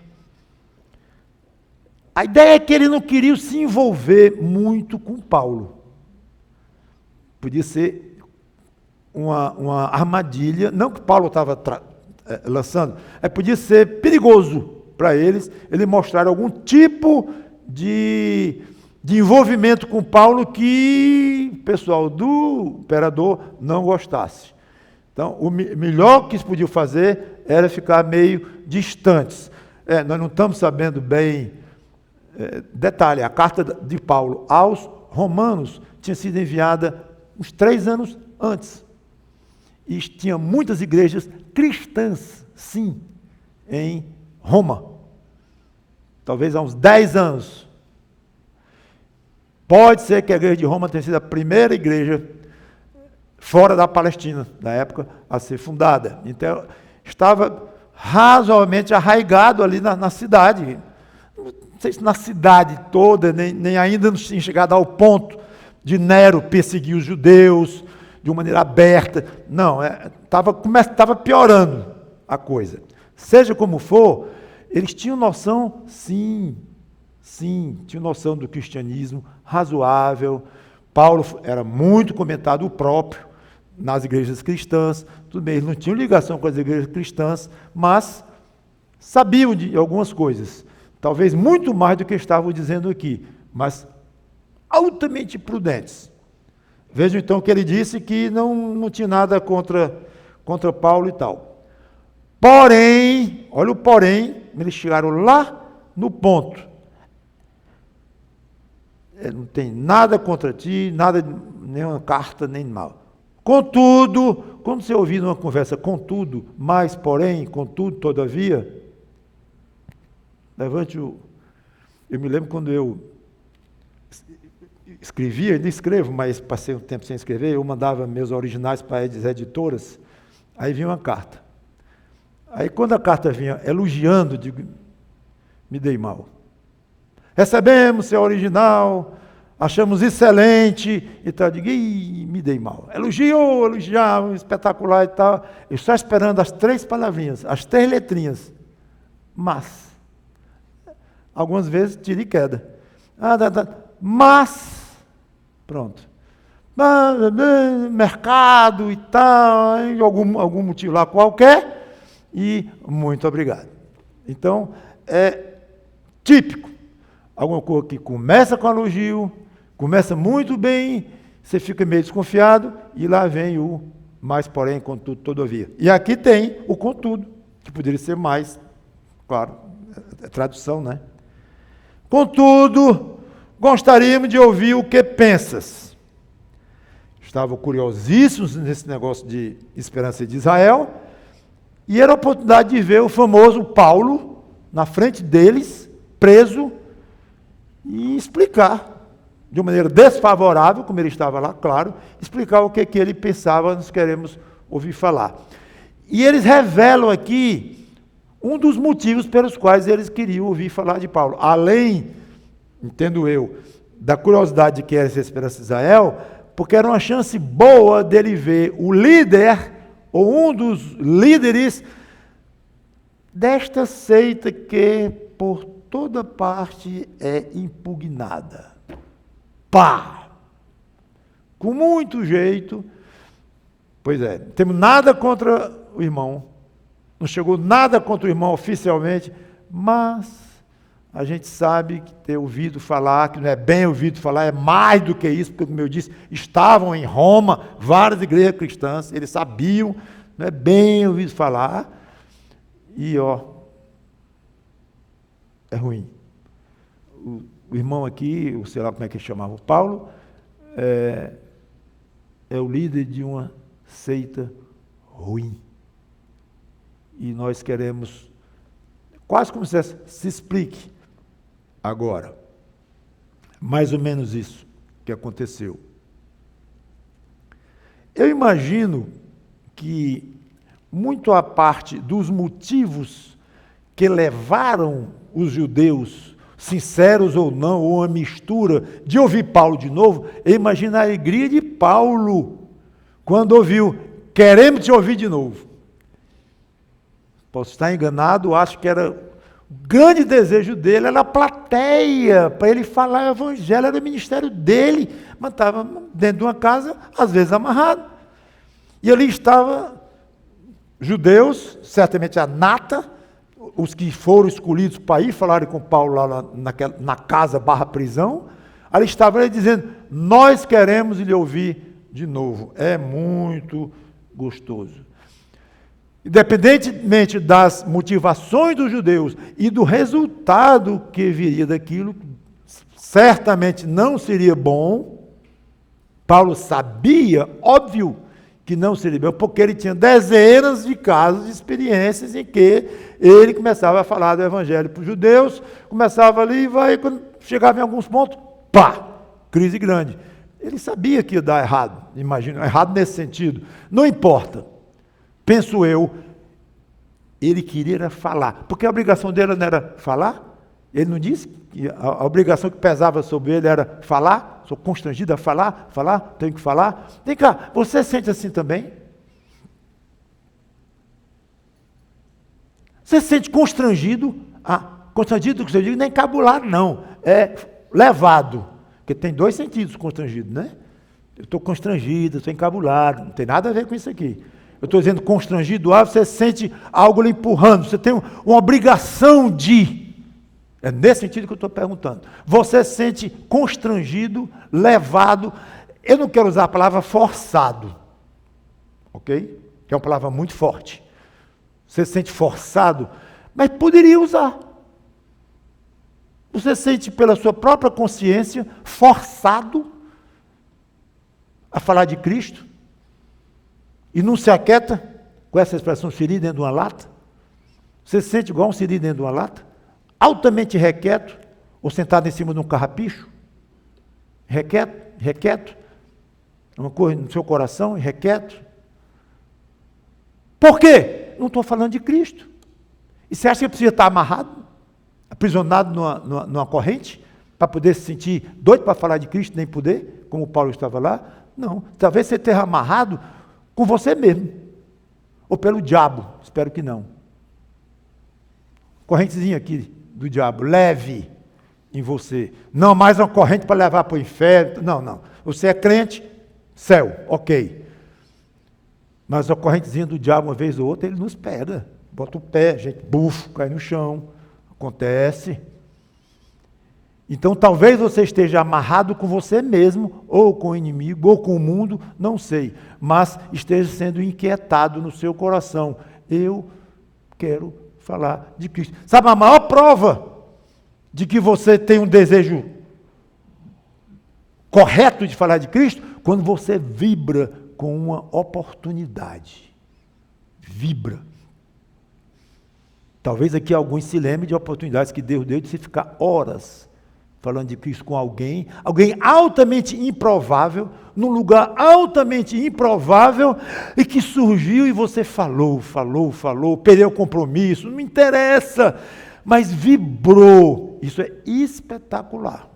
A ideia é que ele não queria se envolver muito com Paulo. Podia ser uma armadilha, não que Paulo estava lançando, podia ser perigoso para eles mostrar algum tipo de envolvimento com Paulo que o pessoal do imperador não gostasse. Então, o melhor que eles podiam fazer era ficar meio distantes. Nós não estamos sabendo bem. Detalhe, a carta de Paulo aos romanos tinha sido enviada uns 3 anos antes. E tinha muitas igrejas cristãs, sim, em Roma. Talvez há uns 10 anos. Pode ser que a igreja de Roma tenha sido a primeira igreja fora da Palestina, na época, a ser fundada. Então, estava razoavelmente arraigado ali na cidade. Não sei se na cidade toda, nem ainda não tinha chegado ao ponto de Nero perseguir os judeus de uma maneira aberta. Não, estava piorando a coisa. Seja como for, eles tinham noção, sim, tinham noção do cristianismo razoável. Paulo era muito comentado o próprio nas igrejas cristãs. Tudo bem, eles não tinham ligação com as igrejas cristãs, mas sabiam de algumas coisas. Talvez muito mais do que estavam dizendo aqui, mas altamente prudentes. Vejam então que ele disse que não tinha nada contra Paulo e tal. Porém, olha o porém, eles chegaram lá no ponto. Não tem nada contra ti, nada, nenhuma carta, nem mal. Contudo, quando você ouvir numa conversa, contudo, mas, porém, contudo, todavia, levante o... Eu me lembro quando eu escrevia, ainda escrevo, mas passei um tempo sem escrever, eu mandava meus originais para as editoras, aí vinha uma carta. Aí quando a carta vinha elogiando, digo, me dei mal. Recebemos seu original, achamos excelente, e tal, digo, me dei mal. Elogiava, espetacular e tal. Eu só esperando as 3 palavrinhas, as 3 letrinhas. Mas, algumas vezes tira e queda. Mas, pronto. Mercado e tal, algum motivo lá qualquer, e muito obrigado. Então, é típico. Alguma coisa que começa com elogio, começa muito bem, você fica meio desconfiado, e lá vem o mas, porém, contudo, todavia. E aqui tem o contudo, que poderia ser mais, claro, é tradução, né? Contudo, gostaríamos de ouvir o que pensas. Estavam curiosíssimos nesse negócio de esperança de Israel, e era a oportunidade de ver o famoso Paulo na frente deles, preso, e explicar, de uma maneira desfavorável, como ele estava lá, claro, explicar o que ele pensava, nós queremos ouvir falar. E eles revelam aqui um dos motivos pelos quais eles queriam ouvir falar de Paulo. Além, entendo eu, da curiosidade de que era essa esperança de Israel, porque era uma chance boa dele ver o líder, ou um dos líderes, desta seita que, por toda parte, é impugnada. Pá! Com muito jeito. Pois é, não temos nada contra o irmão. Não chegou nada contra o irmão oficialmente, mas a gente sabe que ter ouvido falar, que não é bem ouvido falar, é mais do que isso, porque, como eu disse, estavam em Roma várias igrejas cristãs, eles sabiam, não é bem ouvido falar, e é ruim. O irmão aqui, sei lá como é que ele chamava, o Paulo, é o líder de uma seita ruim. E nós queremos, quase como se explique agora, mais ou menos isso que aconteceu. Eu imagino que, muito à parte dos motivos que levaram os judeus, sinceros ou não, ou uma mistura, de ouvir Paulo de novo, eu imagino a alegria de Paulo, quando ouviu, queremos te ouvir de novo. Posso estar enganado, acho que era o grande desejo dele, era a plateia, para ele falar o evangelho, era o ministério dele, mas estava dentro de uma casa, às vezes amarrado. E ali estava judeus, certamente a nata, os que foram escolhidos para ir falarem com Paulo lá na casa / prisão, ali estavam ele dizendo, nós queremos lhe ouvir de novo. É muito gostoso. Independentemente das motivações dos judeus e do resultado que viria daquilo, certamente não seria bom. Paulo sabia, óbvio, que não seria bom, porque ele tinha dezenas de casos, de experiências em que ele começava a falar do evangelho para os judeus, começava ali e vai, quando chegava em alguns pontos, pá, crise grande. Ele sabia que ia dar errado, imagino, errado nesse sentido. Não importa, penso eu, ele queria falar, porque a obrigação dele não era falar, ele não disse que a obrigação que pesava sobre ele era falar, sou constrangido a falar, tenho que falar. Vem cá, você sente assim também? Você se sente constrangido? Constrangido que eu digo, nem encabulado não, é levado, porque tem dois sentidos constrangido, né? Eu estou constrangido, estou encabulado, não tem nada a ver com isso aqui. Eu estou dizendo constrangido, você sente algo lhe empurrando, você tem uma obrigação de... É nesse sentido que eu estou perguntando. Você se sente constrangido, levado, eu não quero usar a palavra forçado, ok? Que é uma palavra muito forte. Você se sente forçado, mas poderia usar. Você se sente pela sua própria consciência forçado a falar de Cristo e não se aquieta com essa expressão siri dentro de uma lata? Você se sente igual um siri dentro de uma lata? Altamente requieto, ou sentado em cima de um carrapicho, requieto, uma coisa no seu coração, requieto. Por quê? Não estou falando de Cristo. E você acha que precisa estar amarrado, aprisionado numa corrente, para poder se sentir doido para falar de Cristo, nem poder, como Paulo estava lá? Não, talvez você esteja amarrado com você mesmo, ou pelo diabo, espero que não. Correntezinha aqui do diabo, leve em você. Não mais uma corrente para levar para o inferno. Não. Você é crente, céu, ok. Mas a correntezinha do diabo, uma vez ou outra, ele nos pega. Bota o pé, gente, bufo, cai no chão. Acontece. Então, talvez você esteja amarrado com você mesmo, ou com o inimigo, ou com o mundo, não sei. Mas esteja sendo inquietado no seu coração. Eu quero falar de Cristo. Sabe a maior prova de que você tem um desejo correto de falar de Cristo? Quando você vibra com uma oportunidade. Vibra. Talvez aqui alguns se lembrem de oportunidades que Deus deu de se ficar horas falando de Cristo com alguém altamente improvável, num lugar altamente improvável, e que surgiu e você falou, perdeu o compromisso, não me interessa, mas vibrou. Isso é espetacular.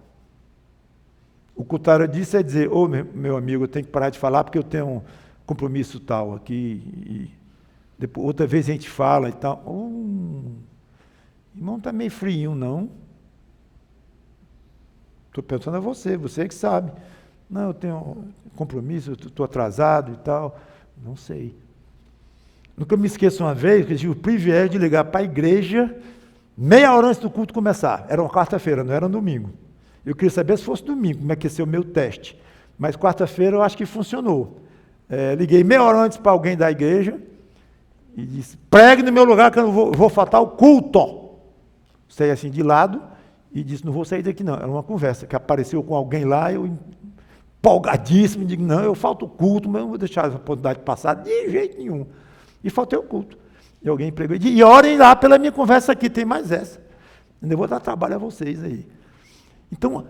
O contrário disso é dizer, meu amigo, eu tenho que parar de falar porque eu tenho um compromisso tal aqui, e depois, outra vez a gente fala e tal. Irmão, está meio frio, não? Estou pensando a você que sabe. Não, eu tenho compromisso, estou atrasado e tal. Não sei. Nunca me esqueço uma vez que eu tive o privilégio de ligar para a igreja meia hora antes do culto começar. Era uma quarta-feira, não era um domingo. Eu queria saber se fosse domingo, como é que ia ser o meu teste. Mas quarta-feira eu acho que funcionou. Liguei meia hora antes para alguém da igreja e disse, pregue no meu lugar que eu não vou faltar o culto. Saí assim de lado e disse, não vou sair daqui não. Era uma conversa que apareceu com alguém lá, eu empolgadíssimo, digo, não, eu falto o culto, mas eu não vou deixar essa oportunidade passar de jeito nenhum. E faltei o culto. E alguém pregou e disse, e orem lá pela minha conversa aqui, tem mais essa. Eu vou dar trabalho a vocês aí. Então,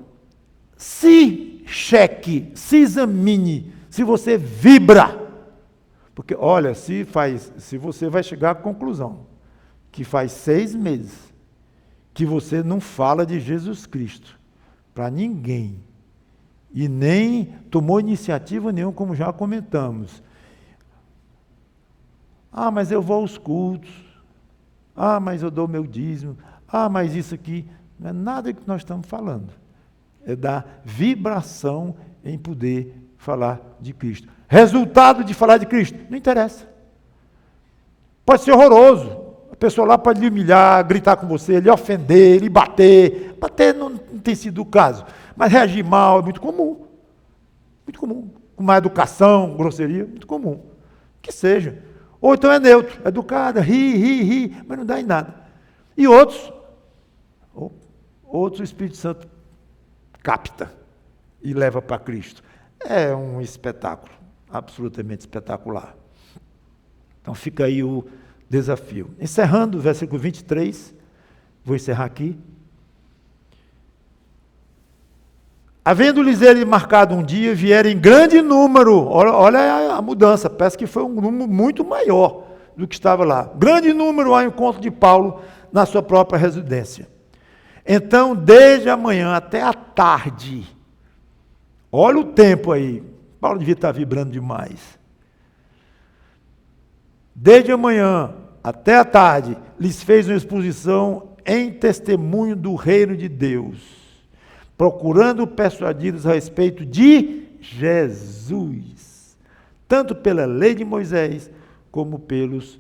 se cheque, se examine, se você vibra. Porque, olha, se você vai chegar à conclusão que faz 6 meses que você não fala de Jesus Cristo para ninguém e nem tomou iniciativa nenhuma, como já comentamos. Mas eu vou aos cultos. Mas eu dou meu dízimo. Mas isso aqui. Não é nada que nós estamos falando. É da vibração em poder falar de Cristo. Resultado de falar de Cristo? Não interessa. Pode ser horroroso. pessoa lá pode lhe humilhar, gritar com você, lhe ofender, lhe bater. Bater não tem sido o caso. Mas reagir mal é muito comum. Muito comum. Com má educação, grosseria, muito comum. Que seja. Ou então é neutro, educada, ri, mas não dá em nada. E outros o Espírito Santo capta e leva para Cristo. É um espetáculo, absolutamente espetacular. Então fica aí o desafio. Encerrando o versículo 23, vou encerrar aqui. Havendo-lhes ele marcado um dia, vieram em grande número. Olha a mudança, parece que foi um número muito maior do que estava lá. Grande número ao encontro de Paulo na sua própria residência. Então, desde a manhã até a tarde, olha o tempo aí, Paulo devia estar vibrando demais. Desde a manhã até a tarde, lhes fez uma exposição em testemunho do reino de Deus, procurando persuadi-los a respeito de Jesus, tanto pela lei de Moisés, como pelos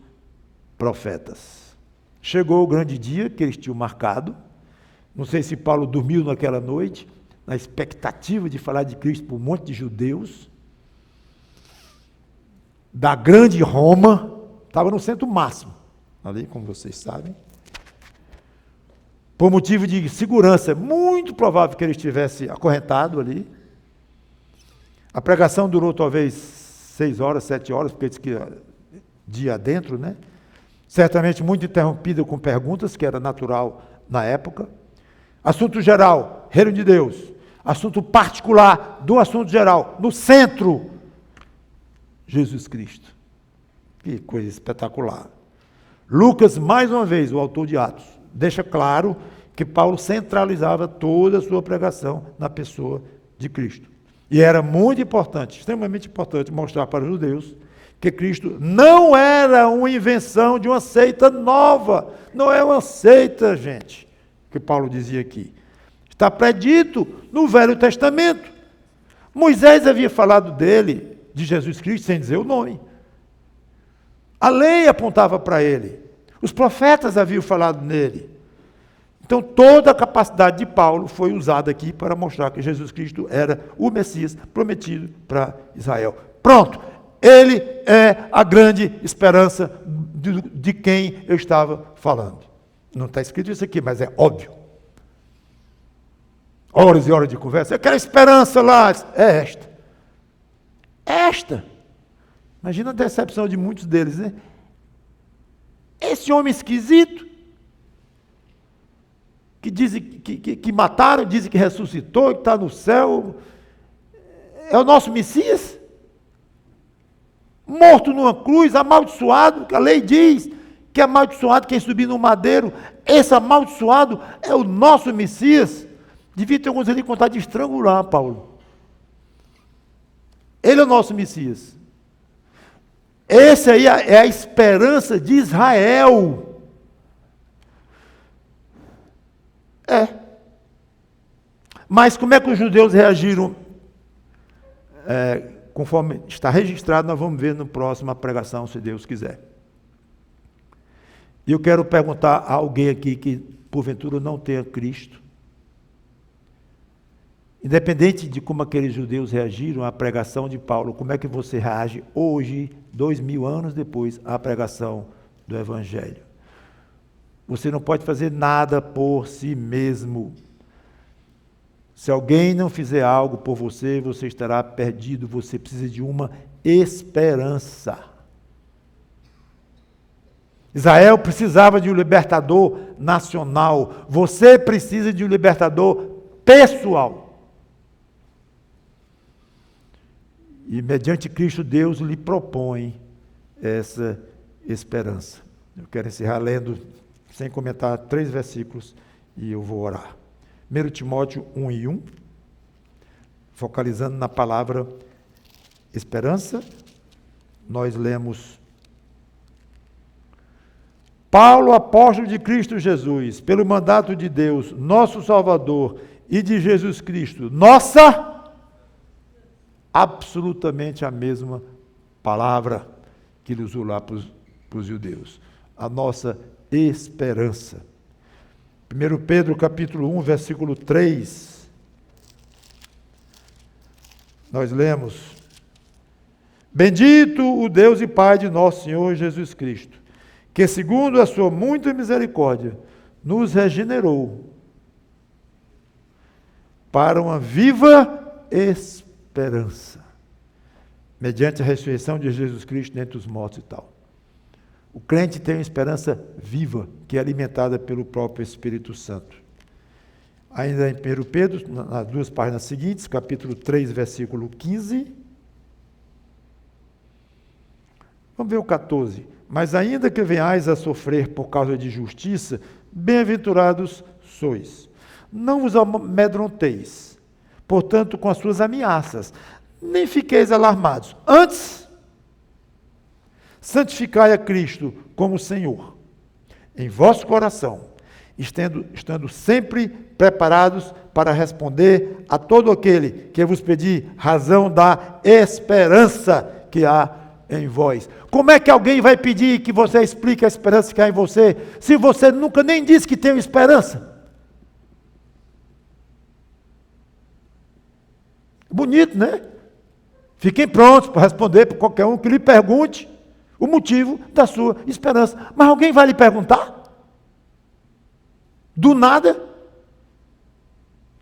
profetas. Chegou o grande dia que eles tinham marcado. Não sei se Paulo dormiu naquela noite, na expectativa de falar de Cristo para um monte de judeus, da grande Roma, estava no centro máximo, ali, como vocês sabem. Por motivo de segurança, muito provável que ele estivesse acorrentado ali. A pregação durou talvez 6 horas, 7 horas, porque disse que dia adentro, né? Certamente muito interrompida com perguntas, que era natural na época. Assunto geral, reino de Deus. Assunto particular do assunto geral, no centro, Jesus Cristo. Que coisa espetacular. Lucas, mais uma vez, o autor de Atos, deixa claro que Paulo centralizava toda a sua pregação na pessoa de Cristo. E era muito importante, extremamente importante, mostrar para os judeus que Cristo não era uma invenção de uma seita nova. Não é uma seita, gente, que Paulo dizia aqui. Está predito no Velho Testamento. Moisés havia falado dele, de Jesus Cristo, sem dizer o nome. A lei apontava para ele. Os profetas haviam falado nele. Então, toda a capacidade de Paulo foi usada aqui para mostrar que Jesus Cristo era o Messias prometido para Israel. Pronto. Ele é a grande esperança de quem eu estava falando. Não está escrito isso aqui, mas é óbvio. Horas e horas de conversa. Eu quero a esperança lá. É esta. É esta. Imagina a decepção de muitos deles, né? Esse homem esquisito, que dizem que mataram, dizem que ressuscitou, que está no céu, é o nosso Messias? Morto numa cruz, amaldiçoado, que a lei diz que é amaldiçoado quem subir no madeiro. Esse amaldiçoado é o nosso Messias. Devia ter alguns ali com vontade de estrangular Paulo. Ele é o nosso Messias. Essa aí é a esperança de Israel. É. Mas como é que os judeus reagiram? Conforme está registrado, nós vamos ver no próximo pregação, se Deus quiser. E eu quero perguntar a alguém aqui que, porventura, não tenha Cristo. Independente de como aqueles judeus reagiram à pregação de Paulo, como é que você reage hoje, 2000 anos depois, à pregação do Evangelho? Você não pode fazer nada por si mesmo. Se alguém não fizer algo por você, você estará perdido. Você precisa de uma esperança. Israel precisava de um libertador nacional. Você precisa de um libertador pessoal. E mediante Cristo, Deus lhe propõe essa esperança. Eu quero encerrar lendo, sem comentar, 3 versículos e eu vou orar. 1 Timóteo 1:1, focalizando na palavra esperança, nós lemos: Paulo, apóstolo de Cristo Jesus, pelo mandato de Deus, nosso Salvador, e de Jesus Cristo, absolutamente a mesma palavra que ele usou lá para os judeus. A nossa esperança. 1 Pedro capítulo 1, versículo 3. Nós lemos: Bendito o Deus e Pai de nosso Senhor Jesus Cristo, que segundo a sua muita misericórdia, nos regenerou para uma viva esperança, mediante a ressurreição de Jesus Cristo dentre os mortos e tal. O crente tem uma esperança viva, que é alimentada pelo próprio Espírito Santo. Ainda em 1 Pedro, nas duas páginas seguintes, capítulo 3, versículo 15. Vamos ver o 14. Mas ainda que venhais a sofrer por causa de justiça, bem-aventurados sois. Não vos amedronteis, portanto, com as suas ameaças, nem fiqueis alarmados. Antes, santificai a Cristo como Senhor em vosso coração, estando sempre preparados para responder a todo aquele que vos pedir razão da esperança que há em vós. Como é que alguém vai pedir que você explique a esperança que há em você, se você nunca nem disse que tem esperança? Bonito, né? Fiquem prontos para responder para qualquer um que lhe pergunte o motivo da sua esperança. Mas alguém vai lhe perguntar? Do nada?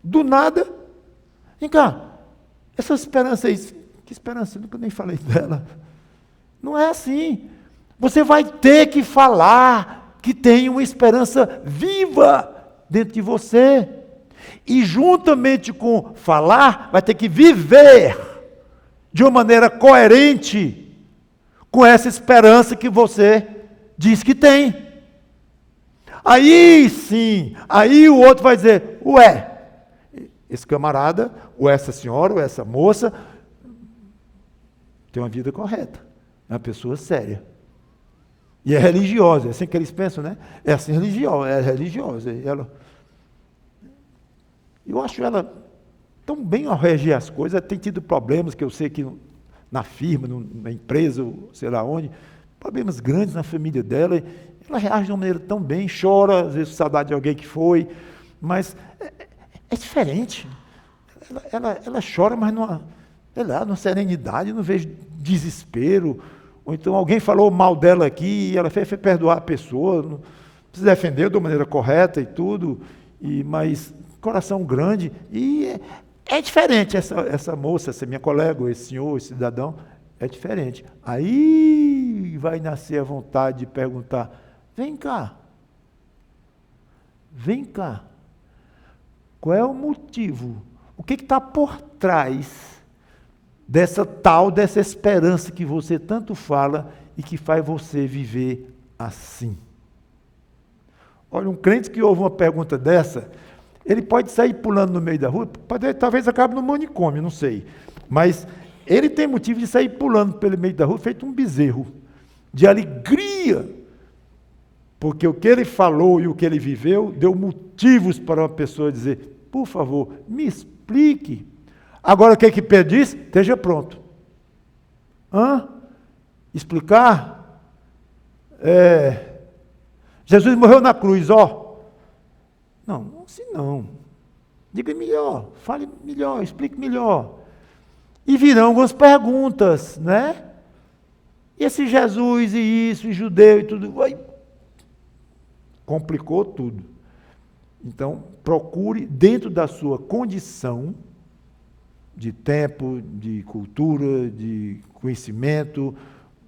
Do nada? Vem cá, essa esperança aí, que esperança? Eu nunca nem falei dela. Não é assim. Você vai ter que falar que tem uma esperança viva dentro de você. E juntamente com falar, vai ter que viver de uma maneira coerente com essa esperança que você diz que tem. Aí sim, aí o outro vai dizer, ué, esse camarada, ou essa senhora, ou essa moça, tem uma vida correta, é uma pessoa séria. E é religiosa, é assim que eles pensam, né? É assim religiosa, é religiosa. Eu acho ela tão bem ao reger as coisas, tem tido problemas que eu sei que na firma, na empresa, sei lá onde, problemas grandes na família dela, ela reage de uma maneira tão bem, chora, às vezes saudade de alguém que foi, mas é diferente. Ela chora, mas numa serenidade, não vejo desespero, ou então alguém falou mal dela aqui, e ela fez perdoar a pessoa, não se defendeu de maneira correta e tudo, mas coração grande, e é diferente essa moça, essa minha colega, esse senhor, esse cidadão, é diferente. Aí vai nascer a vontade de perguntar, vem cá, qual é o motivo? O que está por trás dessa esperança que você tanto fala e que faz você viver assim? Olha, um crente que ouve uma pergunta dessa, ele pode sair pulando no meio da rua, talvez acabe no manicômio, não sei. Mas ele tem motivo de sair pulando pelo meio da rua, feito um bezerro, de alegria, porque o que ele falou e o que ele viveu deu motivos para uma pessoa dizer, por favor, me explique. Agora o que Pedro diz? Esteja pronto. Explicar? Jesus morreu na cruz, ó. Não, assim não. Diga melhor, fale melhor, explique melhor. E virão algumas perguntas, né? E esse Jesus e isso, e judeu e tudo. Complicou tudo. Então, procure, dentro da sua condição de tempo, de cultura, de conhecimento,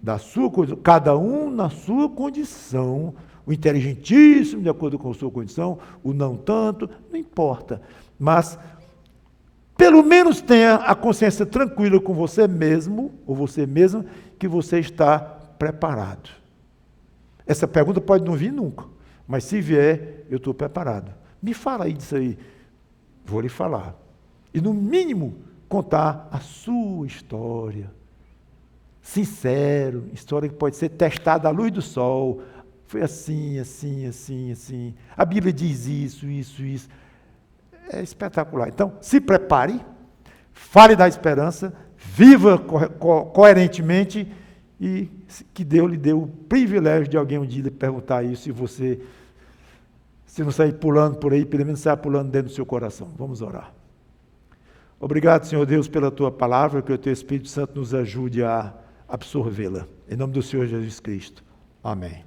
da sua condição, cada um na sua condição, o inteligentíssimo de acordo com a sua condição, o não tanto, não importa. Mas, pelo menos tenha a consciência tranquila com você mesmo, ou você mesma, que você está preparado. Essa pergunta pode não vir nunca, mas se vier, eu estou preparado. Me fala aí disso aí. Vou lhe falar. E no mínimo, contar a sua história. Sincero, história que pode ser testada à luz do sol. Foi assim, assim, assim, assim. A Bíblia diz isso, isso, isso. É espetacular. Então, se prepare, fale da esperança, viva coerentemente e que Deus lhe deu o privilégio de alguém um dia lhe perguntar isso e você, se não sair pulando por aí, pelo menos saia pulando dentro do seu coração. Vamos orar. Obrigado, Senhor Deus, pela Tua palavra, que o Teu Espírito Santo nos ajude a absorvê-la. Em nome do Senhor Jesus Cristo. Amém.